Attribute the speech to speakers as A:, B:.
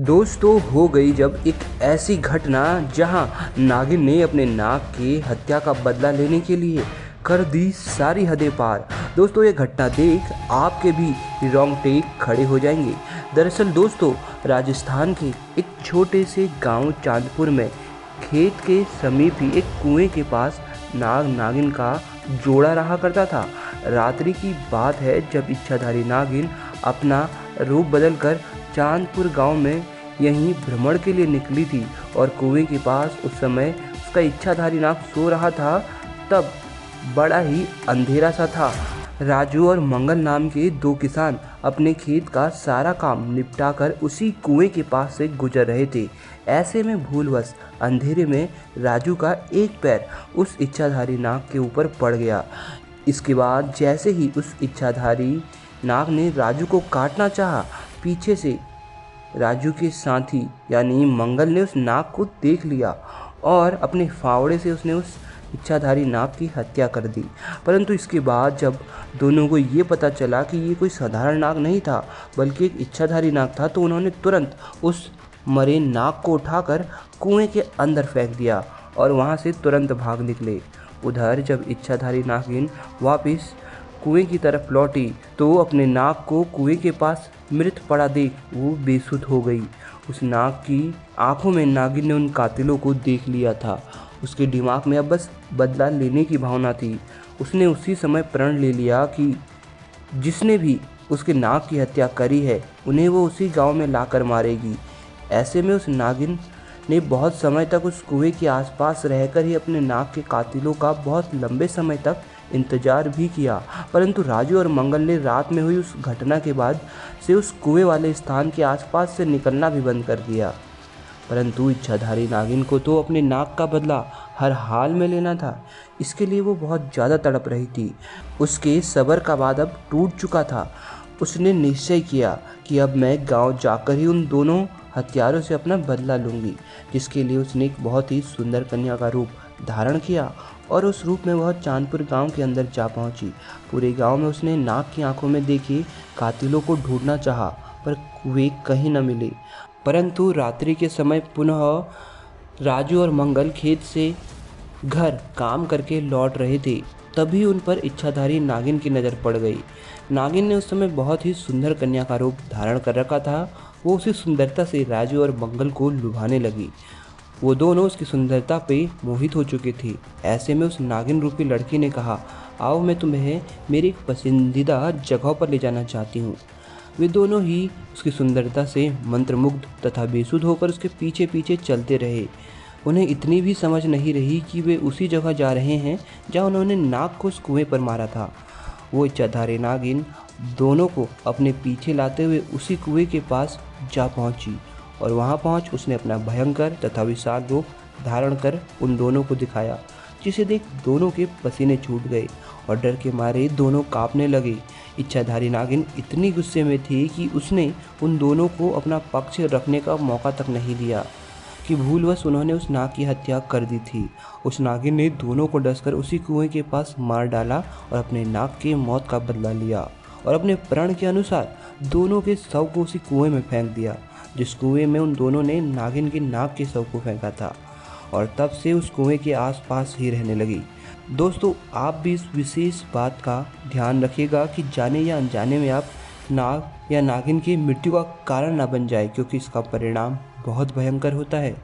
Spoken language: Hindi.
A: दोस्तों हो गई जब एक ऐसी घटना जहां नागिन ने अपने नाग की हत्या का बदला लेने के लिए कर दी सारी हदें पार। दोस्तों ये घटना देख आपके भी रोंगटे खड़े हो जाएंगे। दरअसल दोस्तों राजस्थान के एक छोटे से गांव चांदपुर में खेत के समीप ही एक कुएं के पास नाग नागिन का जोड़ा रहा करता था। रात्रि की बात है जब इच्छाधारी नागिन अपना रूप बदलकर चांदपुर गांव में यहीं भ्रमण के लिए निकली थी और कुएं के पास उस समय उसका इच्छाधारी नाग सो रहा था। तब बड़ा ही अंधेरा सा था। राजू और मंगल नाम के दो किसान अपने खेत का सारा काम निपटाकर उसी कुएं के पास से गुजर रहे थे। ऐसे में भूलवश अंधेरे में राजू का एक पैर उस इच्छाधारी नाग के ऊपर पड़ गया। इसके बाद जैसे ही उस इच्छाधारी नाग ने राजू को काटना चाहा, पीछे से राजू के साथी यानी मंगल ने उस नाग को देख लिया और अपने फावड़े से उसने उस इच्छाधारी नाग की हत्या कर दी। परंतु इसके बाद जब दोनों को ये पता चला कि ये कोई साधारण नाग नहीं था बल्कि एक इच्छाधारी नाग था, तो उन्होंने तुरंत उस मरे नाग को उठाकर कुएं के अंदर फेंक दिया और वहां से तुरंत भाग निकले। उधर जब इच्छाधारी नागिन वापस कुएं की तरफ लौटी तो अपने नाग को कुएं के पास मृत पड़ा देख वो बेसुध हो गई। उस नाग की आंखों में नागिन ने उन कातिलों को देख लिया था। उसके दिमाग में अब बस बदला लेने की भावना थी। उसने उसी समय प्रण ले लिया कि जिसने भी उसके नाग की हत्या करी है उन्हें वो उसी गांव में लाकर मारेगी। ऐसे में उस नागिन ने बहुत समय तक उस कुएं के आसपास रहकर ही अपने नाग के कातिलों का बहुत लंबे समय तक इंतजार भी किया। परंतु राजू और मंगल ने रात में हुई उस घटना के बाद से उस कुएं वाले स्थान के आसपास से निकलना भी बंद कर दिया। परंतु इच्छाधारी नागिन को तो अपने नाग का बदला हर हाल में लेना था। इसके लिए वो बहुत ज़्यादा तड़प रही थी। उसके सब्र का बांध अब टूट चुका था। उसने निश्चय किया कि अब मैं गांव जाकर ही उन दोनों हत्यारों से अपना बदला लूँगी, जिसके लिए उसने एक बहुत ही सुंदर कन्या का रूप धारण किया और उस रूप में वह चांदपुर गांव के अंदर जा पहुंची। पूरे गांव में उसने नाग की आंखों में देखे कातिलों को ढूंढना चाहा, पर वे कहीं न मिले। परंतु रात्रि के समय पुनः राजू और मंगल खेत से घर काम करके लौट रहे थे, तभी उन पर इच्छाधारी नागिन की नज़र पड़ गई। नागिन ने उस समय बहुत ही सुंदर कन्या का रूप धारण कर रखा था। वो उसी सुंदरता से राजू और मंगल को लुभाने लगी। वो दोनों उसकी सुंदरता पे मोहित हो चुके थे। ऐसे में उस नागिन रूपी लड़की ने कहा, आओ मैं तुम्हें मेरी एक पसंदीदा जगह पर ले जाना चाहती हूँ। वे दोनों ही उसकी सुंदरता से मंत्रमुग्ध तथा बेसुध होकर उसके पीछे पीछे चलते रहे। उन्हें इतनी भी समझ नहीं रही कि वे उसी जगह जा रहे हैं जहाँ उन्होंने नाग को उस कुएं पर मारा था। वो इच्छाधारी नागिन दोनों को अपने पीछे लाते हुए उसी कुएं के पास जा पहुंची और वहां पहुंच उसने अपना भयंकर तथा विशाल रूप धारण कर उन दोनों को दिखाया, जिसे देख दोनों के पसीने छूट गए और डर के मारे दोनों कांपने लगे। इच्छाधारी नागिन इतनी गुस्से में थी कि उसने उन दोनों को अपना पक्ष रखने का मौका तक नहीं दिया कि भूलवश उन्होंने उस नाग की हत्या कर दी थी। उस नागिन ने दोनों को डसकर उसी कुएं के पास मार डाला और अपने नाग की मौत का बदला लिया और अपने प्रण के अनुसार दोनों के शव को उसी कुएं में फेंक दिया, जिस कुएं में उन दोनों ने नागिन के नाग के शव को फेंका था, और तब से उस कुएं के आसपास ही रहने लगी। दोस्तों आप भी इस विशेष बात का ध्यान रखिएगा कि जाने या अनजाने में आप नाग या नागिन की मृत्यु का कारण न बन जाए, क्योंकि इसका परिणाम बहुत भयंकर होता है।